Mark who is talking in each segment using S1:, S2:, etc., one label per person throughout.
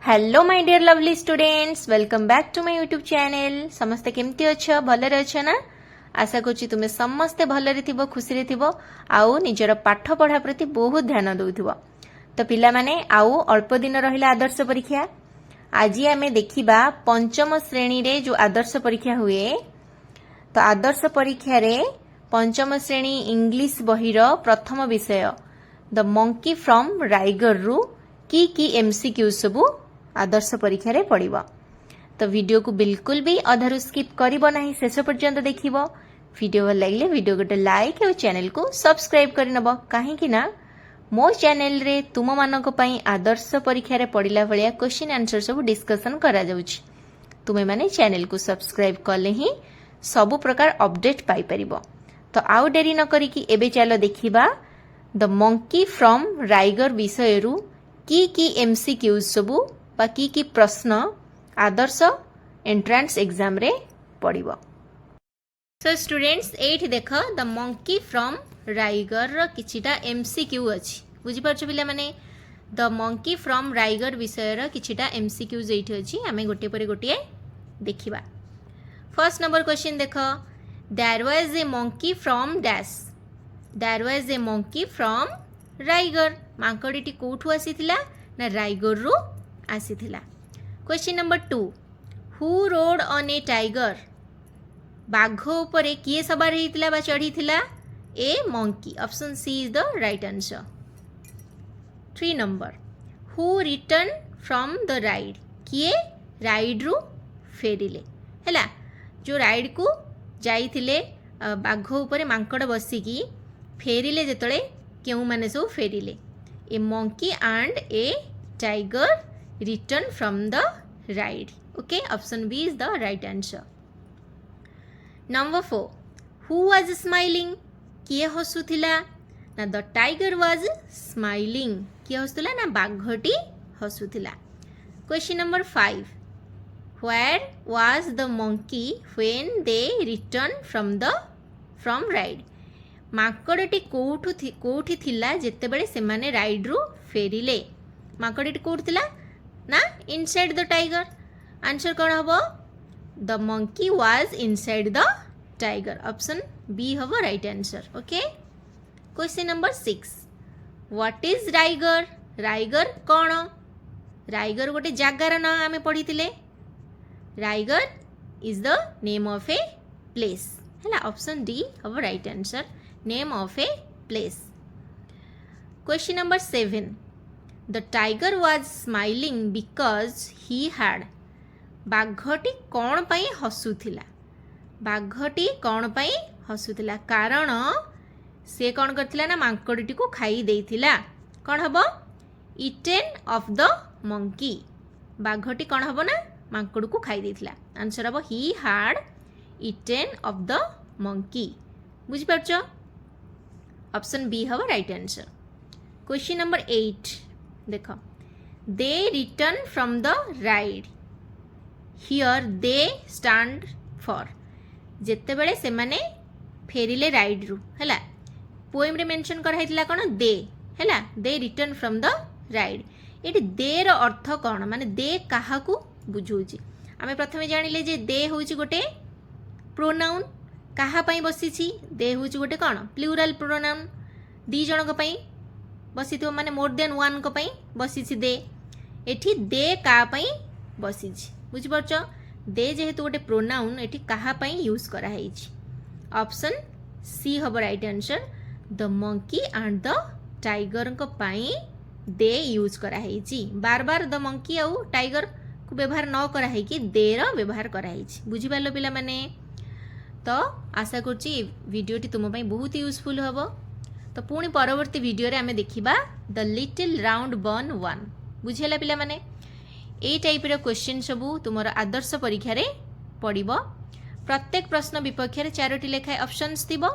S1: Hello my dear lovely students, welcome back to my YouTube channel. समस्ते केमती अच्छ भलरे अच्छ ना? आशा करूँ तुम्हें समस्ते भलरे थिबो, खुशी रे थिबो, आउ निजर पाठ पढ़ा प्रति बहुत ध्यान दउथिबो। तो पिला माने आउ अल्प दिन रहिला आदर्श परीक्षा। आज आमे देखिबा पंचम श्रेणी रे जो आदर्श परीक्षा हुए। तो आदर्श परीक्षा रे पंचम श्रेणी इंग्लिश बहिर प्रथम विषय द मंकी फ्रॉम राइगर रु की एमसीक्यू सबू आदर्श परीक्षा रे पड़िबो। तो वीडियो को बिल्कुल भी अधारु स्किप करिबो नाही, शेष पर्यंत देखिबो। वीडियो भल लागले वीडियो गोटे लाइक और चैनल को सब्सक्राइब करि नबो, काहे कि ना मो चैनल रे तुम मानक पई आदर्श परीक्षा रे पड़िला भलिया क्वेश्चन आंसर सब डिस्कशन करा जाउछि। तुमे माने चैनल को सब्सक्राइब करले ही सब प्रकार अपडेट पाई परिबो। तो आउ डेरी न करी कि एबे चलो देखिबा द मंकी फ्रॉम राइगर विषय रु की एमसीक्यू सबू बा की प्रश्न आदर्श एंट्रांस एग्जाम रे पड़िबो। सो स्टूडेंट्स एठी देख द मंकी फ्रॉम राइगर रो किछिटा एमसीक्यू अछि। बुझि परछ पिला माने द मंकी फ्रॉम राइगर विषय रो किछिटा एमसीक्यूज एठी अछि। आमे गोटे परे गोटे देखिबा। फर्स्ट नंबर क्वेश्चन देख, there was a monkey from dash. There was a monkey from Riger. मांकड़ीटी कोठू आसीथिला ना राइगर रु आसीथिला। Question number 2, who rode on a tiger. बाघ उपरे किए सवार हेतिला बा चढ़ीथिला? A monkey. Option C is the right answer. 3 number, who return from the ride. किए राइड रु फेरिले हैला। जो राइड को जाइथिले बाघ उपरे मांकड़ बसिकी फेरिले जेतळे केउ माने सब फेरिले? A monkey and a tiger return from the ride. Okay, option B is the right answer. Number 4, who was smiling. किए हसुथिला? ना द टाइगर वाज स्माइलिंग। किए हसुथिला? ना बाघटी हसुथिला। Question number 5, where was the monkey when they return from ride. माकड़टी कोठी थिला जेते बेले से माने राइड रु फेरिले? माकड़टी कोठी थिला? ना इनसाइड द टाइगर। आंसर कौन हबो? The monkey was inside the tiger. Option B हबो right answer. Okay, question number 6, what is Riger. Riger कौन? राइगर गोटे जगार ना आमे पढ़ीतिले। Riger is the name of a place हैला। ऑप्शन डी हबो right answer, name of a place. Question number 7, the tiger was smiling because he had. बाघटी कौन पाई हसुथिला? बाघटी कौन पाई हसुथिला? कारण से कौन करथिला ना मांकड़टी को खाई देइथिला। कौन हबो? Eaten of the monkey. बाघटी कौन हबो ना मांकड़ को खाई देइथिला। आंसर हबो he had eaten of the monkey. बुझि परछो? ऑप्शन बी हबो राइट आंसर। क्वेश्चन नंबर 8 देख, they return from the ride. Here they stand for. जेते बेले से माने फेरिले राइड रु हैला। पोएम रे मेंशन कर हैतिला कोन? दे हैला। They return from the ride. एटी दे रो अर्थ कोन? माने दे काहा को बुझौची? आमे प्रथमे जानिले जे दे होची गोटे प्रोनाउन। काहा पई बसिछि? दे होची गोटे कोन? Plural pronoun. दी जणक पई बसिथिबो माने मोर देन वन को पई बसिछि दे। एठी दे का पई बसिछि। बुझि परछो? दे जेहेतु गोटे प्रोनाउन एठी काहा पई यूज करा हैछि? ऑप्शन सी हबो right answer, the monkey and the tiger को पई दे यूज करा हैछि। बार बार द मंकी और टाइगर को व्यवहार न करा है कि दे रो व्यवहार करा हैछि। बुझि पालो पिला माने? तो आशा करछि वीडियोटी तुम पई बहुत यूजफुल हबो। तो पुणी परवर्ती वीडियो रे आमे देखिबा द लिटिल राउंड बर्न 1। बुझिला पिला माने? ए टाइप रो क्वेश्चन सबू तुमर आदर्श परीक्षा रे पड़िबो। प्रत्येक प्रश्न विपक्ष रे 4टी लेखाय ऑप्शंस थिबो।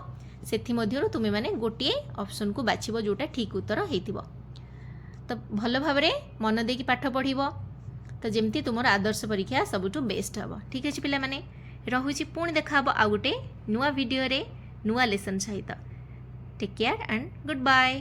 S1: सेथि मध्यरु तुमे माने गोटिए ऑप्शन को बाछिबो जोटा ठीक उत्तर हेतिबो। तो भल भाबरे मन देकी पाठ पढ़िबो। तो जेमती तुमर आदर्श परीक्षा सबुठु बेस्ट हबो। ठीक अछि पिला माने? रहुछि पुणी देखाबो आ गोटे नुवा वीडियो रे नुवा लेसन सहित। Take care and good bye.